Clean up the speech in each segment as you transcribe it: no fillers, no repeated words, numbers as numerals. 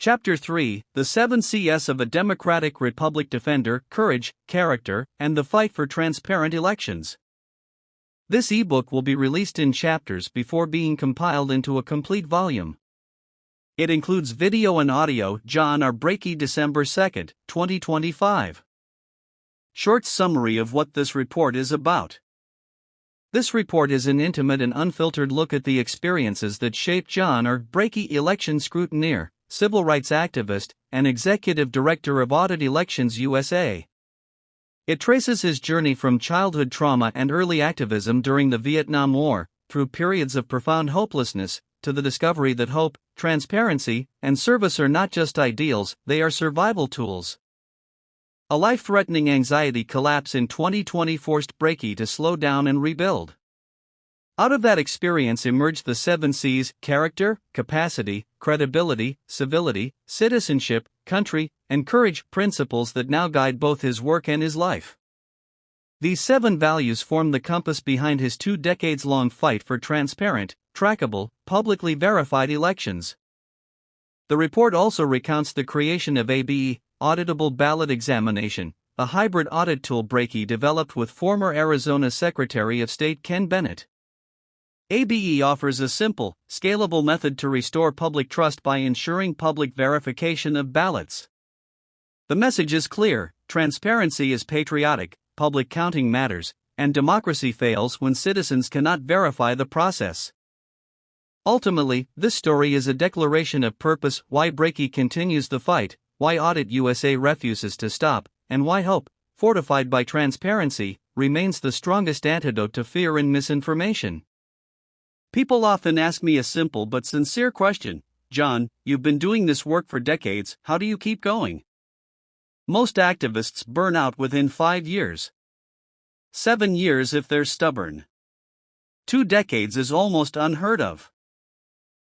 Chapter 3: The 7 Cs of a Democratic Republic Defender: Courage, Character, and the Fight for Transparent Elections. This ebook will be released in chapters before being compiled into a complete volume. It includes video and audio. John R. Brakey, December 2, 2025. Short summary of what this report is about. This report is an intimate and unfiltered look at the experiences that shaped John R. Brakey, election scrutineer, civil rights activist, and executive director of Audit Elections USA. It traces his journey from childhood trauma and early activism during the Vietnam War, through periods of profound hopelessness, to the discovery that hope, transparency, and service are not just ideals, they are survival tools. A life-threatening anxiety collapse in 2020 forced Brakey to slow down and rebuild. Out of that experience emerged the 7 Cs: character, capacity, credibility, civility, citizenship, country, and courage, principles that now guide both his work and his life. These 7 values form the compass behind his 2 decades-long fight for transparent, trackable, publicly verified elections. The report also recounts the creation of ABE, Auditable Ballot Examination, a hybrid audit tool Brakey developed with former Arizona Secretary of State Ken Bennett. ABE offers a simple, scalable method to restore public trust by ensuring public verification of ballots. The message is clear: transparency is patriotic, public counting matters, and democracy fails when citizens cannot verify the process. Ultimately, this story is a declaration of purpose: why Brakey continues the fight, why Audit USA refuses to stop, and why hope, fortified by transparency, remains the strongest antidote to fear and misinformation. People often ask me a simple but sincere question: John, you've been doing this work for decades, how do you keep going? Most activists burn out within 5 years. 7 years if they're stubborn. 2 decades is almost unheard of.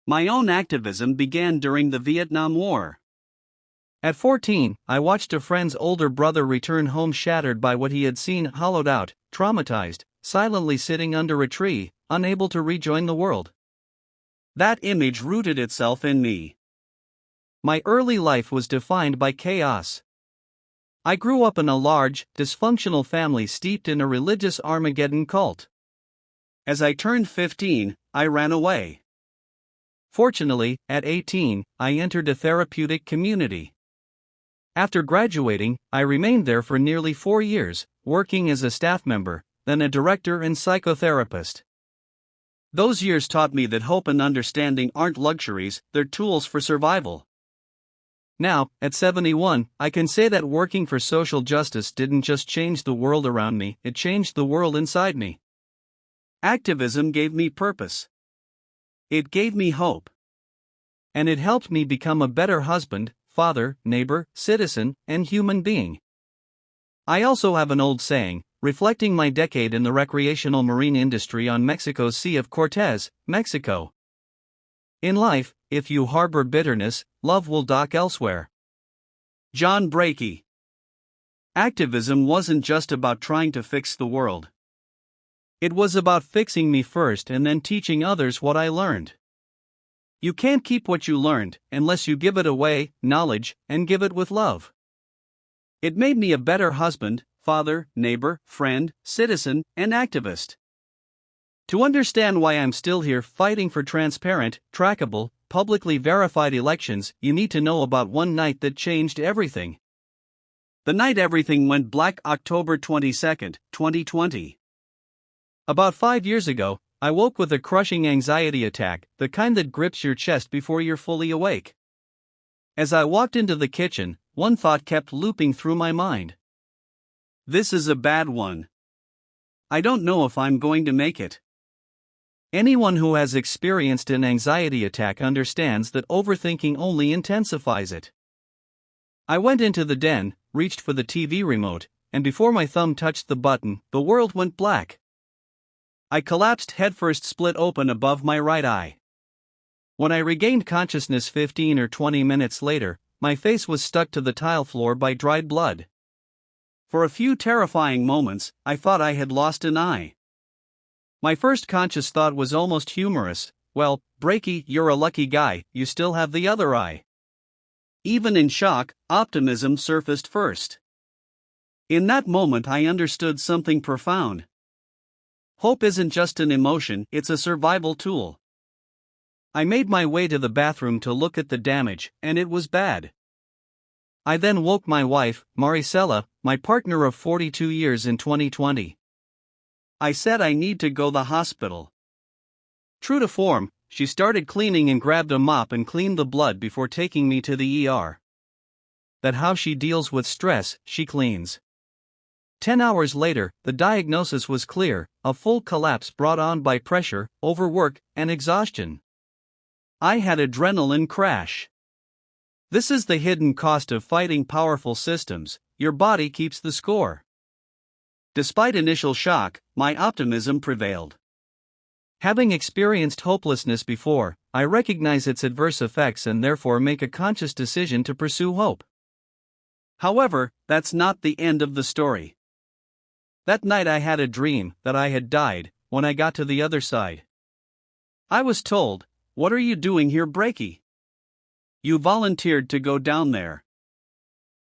My own activism began during the Vietnam War. At 14, I watched a friend's older brother return home shattered by what he had seen, hollowed out, traumatized, silently sitting under a tree, unable to rejoin the world. That image rooted itself in me. My early life was defined by chaos. I grew up in a large, dysfunctional family steeped in a religious Armageddon cult. As I turned 15, I ran away. Fortunately, at 18, I entered a therapeutic community. After graduating, I remained there for nearly 4 years, working as a staff member, then a director and psychotherapist. Those years taught me that hope and understanding aren't luxuries, they're tools for survival. Now, at 71, I can say that working for social justice didn't just change the world around me, it changed the world inside me. Activism gave me purpose. It gave me hope. And it helped me become a better husband, father, neighbor, citizen, and human being. I also have an old saying, reflecting my decade in the recreational marine industry on Mexico's Sea of Cortez, Mexico. In life, if you harbor bitterness, love will dock elsewhere. John Brakey. Activism wasn't just about trying to fix the world. It was about fixing me first and then teaching others what I learned. You can't keep what you learned unless you give it away, knowledge, and give it with love. It made me a better husband, father, neighbor, friend, citizen, and activist. To understand why I'm still here fighting for transparent, trackable, publicly verified elections, you need to know about one night that changed everything. The night everything went black, October 22, 2020. About 5 years ago, I woke with a crushing anxiety attack, the kind that grips your chest before you're fully awake. As I walked into the kitchen, one thought kept looping through my mind. This is a bad one. I don't know if I'm going to make it. Anyone who has experienced an anxiety attack understands that overthinking only intensifies it. I went into the den, reached for the TV remote, and before my thumb touched the button, the world went black. I collapsed headfirst, split open above my right eye. When I regained consciousness 15 or 20 minutes later, my face was stuck to the tile floor by dried blood. For a few terrifying moments, I thought I had lost an eye. My first conscious thought was almost humorous. Well, Brakey, you're a lucky guy, you still have the other eye. Even in shock, optimism surfaced first. In that moment, I understood something profound. Hope isn't just an emotion, it's a survival tool. I made my way to the bathroom to look at the damage, and it was bad. I then woke my wife, Maricela, my partner of 42 years in 2020. I said I need to go to the hospital. True to form, she started cleaning and grabbed a mop and cleaned the blood before taking me to the ER. That's how she deals with stress, she cleans. 10 hours later, the diagnosis was clear: a full collapse brought on by pressure, overwork, and exhaustion. I had adrenaline crash. This is the hidden cost of fighting powerful systems. Your body keeps the score. Despite initial shock, my optimism prevailed. Having experienced hopelessness before, I recognize its adverse effects and therefore make a conscious decision to pursue hope. However, that's not the end of the story. That night I had a dream that I had died. When I got to the other side, I was told, "What are you doing here, Brakey? You volunteered to go down there.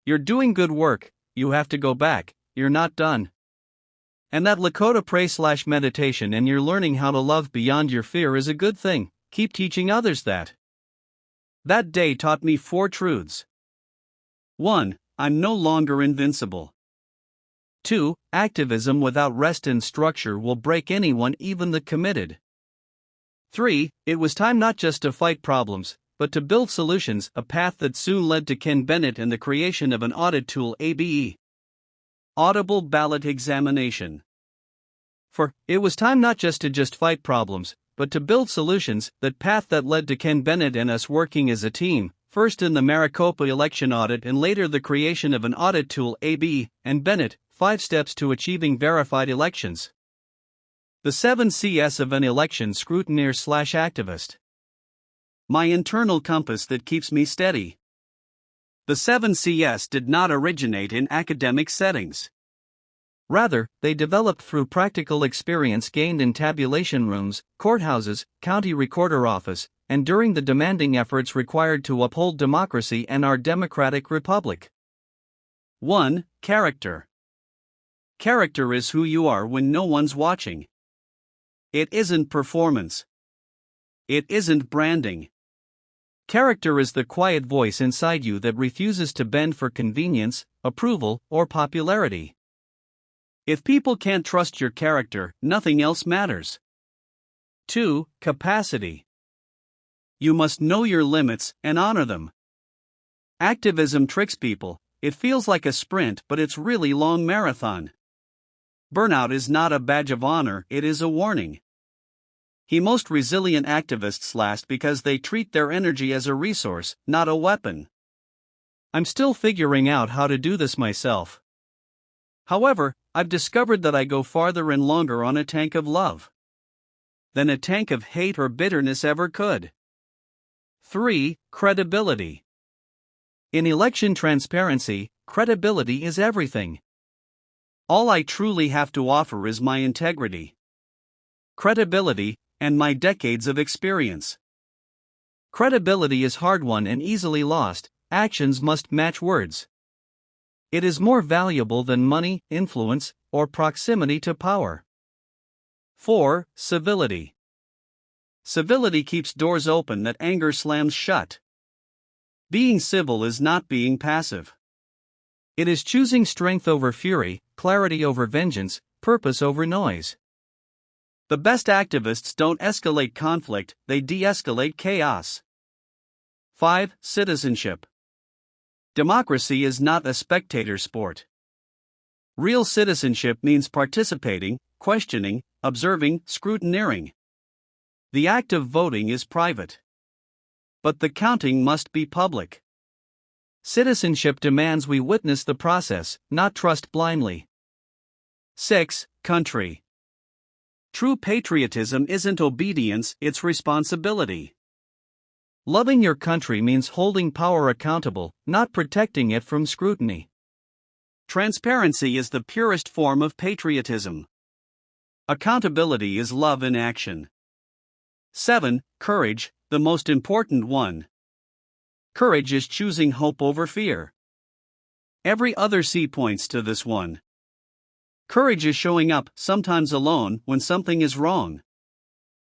You're doing good work, you have to go back, you're not done. And that Lakota pray/meditation and you're learning how to love beyond your fear is a good thing, keep teaching others that." That day taught me 4 truths. 1. I'm no longer invincible. 2. Activism without rest and structure will break anyone, even the committed. 3. It was time not just to fight problems, but to build solutions, a path that soon led to Ken Bennett and the creation of an audit tool, ABE. Audible Ballot Examination. For, it was time not just to fight problems, but to build solutions, that path that led to Ken Bennett and us working as a team, first in the Maricopa election audit and later the creation of an audit tool, ABE, and Bennett, 5 steps to achieving verified elections. The 7 Cs of an election scrutineer/activist. My internal compass that keeps me steady. The 7 Cs did not originate in academic settings. Rather, they developed through practical experience gained in tabulation rooms, courthouses, county recorder office, and during the demanding efforts required to uphold democracy and our democratic republic. 1. Character. Character is who you are when no one's watching. It isn't performance. It isn't branding. Character is the quiet voice inside you that refuses to bend for convenience, approval, or popularity. If people can't trust your character, nothing else matters. 2. Capacity. You must know your limits and honor them. Activism tricks people. It feels like a sprint, but it's really a long marathon. Burnout is not a badge of honor, it is a warning. Most resilient activists last because they treat their energy as a resource, not a weapon. I'm still figuring out how to do this myself. However, I've discovered that I go farther and longer on a tank of love than a tank of hate or bitterness ever could. 3. Credibility. In election transparency, credibility is everything. All I truly have to offer is my integrity, credibility, and my decades of experience. Credibility is hard-won and easily lost. Actions must match words. It is more valuable than money, influence, or proximity to power. 4. Civility. Civility keeps doors open that anger slams shut. Being civil is not being passive. It is choosing strength over fury, clarity over vengeance, purpose over noise. The best activists don't escalate conflict, they de-escalate chaos. 5. Citizenship. Democracy is not a spectator sport. Real citizenship means participating, questioning, observing, scrutineering. The act of voting is private, but the counting must be public. Citizenship demands we witness the process, not trust blindly. 6. Country. True patriotism isn't obedience, it's responsibility. Loving your country means holding power accountable, not protecting it from scrutiny. Transparency is the purest form of patriotism. Accountability is love in action. 7. Courage, the most important one. Courage is choosing hope over fear. Every other C points to this one. Courage is showing up, sometimes alone, when something is wrong.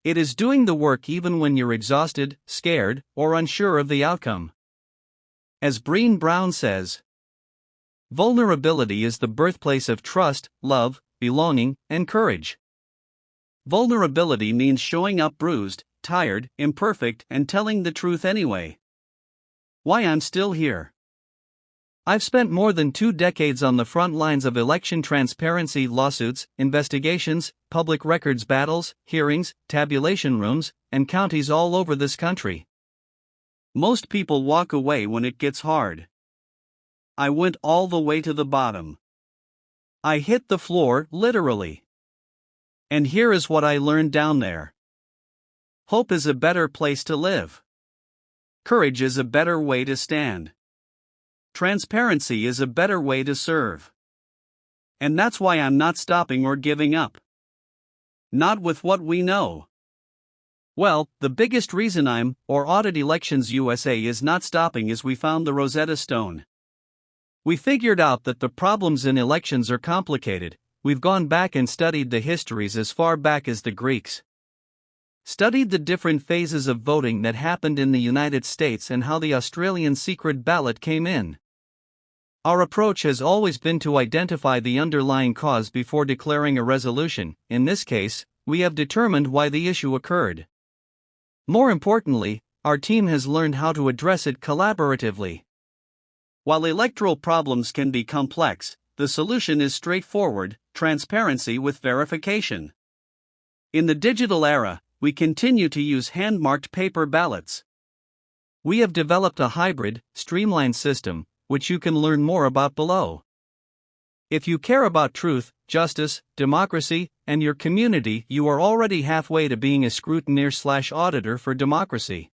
It is doing the work even when you're exhausted, scared, or unsure of the outcome. As Brené Brown says, vulnerability is the birthplace of trust, love, belonging, and courage. Vulnerability means showing up bruised, tired, imperfect, and telling the truth anyway. Why I'm still here. I've spent more than 2 decades on the front lines of election transparency lawsuits, investigations, public records battles, hearings, tabulation rooms, and counties all over this country. Most people walk away when it gets hard. I went all the way to the bottom. I hit the floor, literally. And here is what I learned down there. Hope is a better place to live. Courage is a better way to stand. Transparency is a better way to serve. And that's why I'm not stopping or giving up. Not with what we know. Well, the biggest reason AUDIT Elections USA is not stopping is we found the Rosetta Stone. We figured out that the problems in elections are complicated. We've gone back and studied the histories as far back as the Greeks. Studied the different phases of voting that happened in the United States and how the Australian secret ballot came in. Our approach has always been to identify the underlying cause before declaring a resolution. In this case, we have determined why the issue occurred. More importantly, our team has learned how to address it collaboratively. While electoral problems can be complex, the solution is straightforward: transparency with verification. In the digital era, we continue to use hand-marked paper ballots. We have developed a hybrid, streamlined system, which you can learn more about below. If you care about truth, justice, democracy, and your community, you are already halfway to being a scrutineer/auditor for democracy.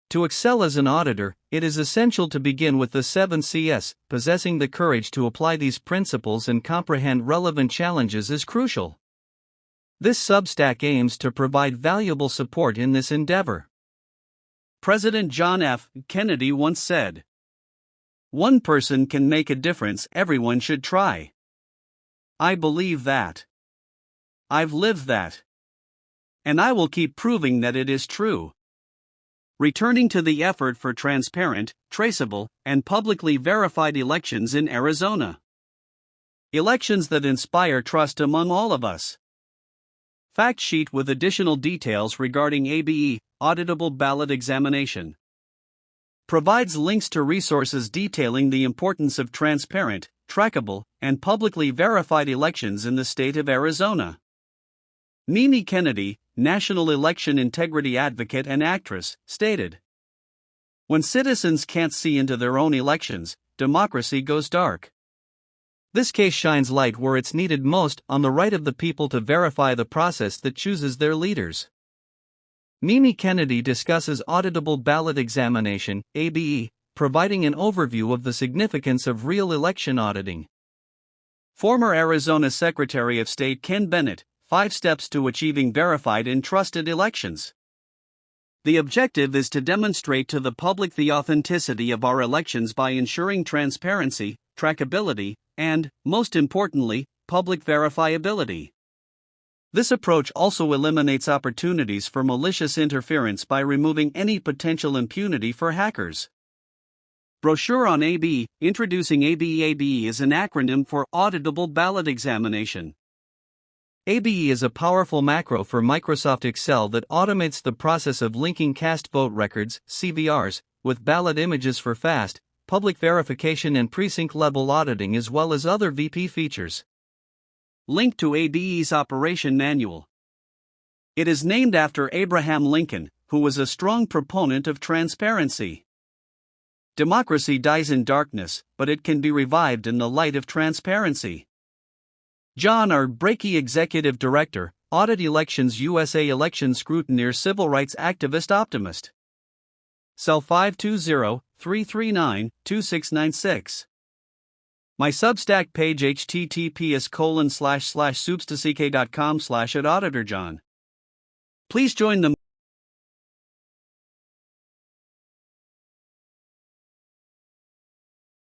To excel as an auditor, it is essential to begin with the 7 Cs. Possessing the courage to apply these principles and comprehend relevant challenges is crucial. This Substack aims to provide valuable support in this endeavor. President John F. Kennedy once said, "One person can make a difference, everyone should try." I believe that. I've lived that. And I will keep proving that it is true. Returning to the effort for transparent, traceable, and publicly verified elections in Arizona. Elections that inspire trust among all of us. Fact sheet with additional details regarding ABE, auditable ballot examination. Provides links to resources detailing the importance of transparent, trackable, and publicly verified elections in the state of Arizona. Mimi Kennedy, National Election Integrity Advocate and actress, stated, "When citizens can't see into their own elections, democracy goes dark." This case shines light where it's needed most, on the right of the people to verify the process that chooses their leaders. Mimi Kennedy discusses auditable ballot examination, ABE, providing an overview of the significance of real election auditing. Former Arizona Secretary of State Ken Bennett, 5 steps to achieving verified and trusted elections. The objective is to demonstrate to the public the authenticity of our elections by ensuring transparency, trackability, and, most importantly, public verifiability. This approach also eliminates opportunities for malicious interference by removing any potential impunity for hackers. Brochure on ABE. Introducing ABE. ABE is an acronym for Auditable Ballot Examination. ABE is a powerful macro for Microsoft Excel that automates the process of linking cast vote records, CVRs, with ballot images for fast, public verification and precinct-level auditing, as well as other VP features. Link to ABE's operation manual. It is named after Abraham Lincoln, who was a strong proponent of transparency. Democracy dies in darkness, but it can be revived in the light of transparency. John R. Brakey, Executive Director, Audit Elections USA, Election Scrutineer, Civil Rights Activist, Optimist. Cell 520-339-2696. My Substack page, https://substack.com/@auditorjohn. Please join the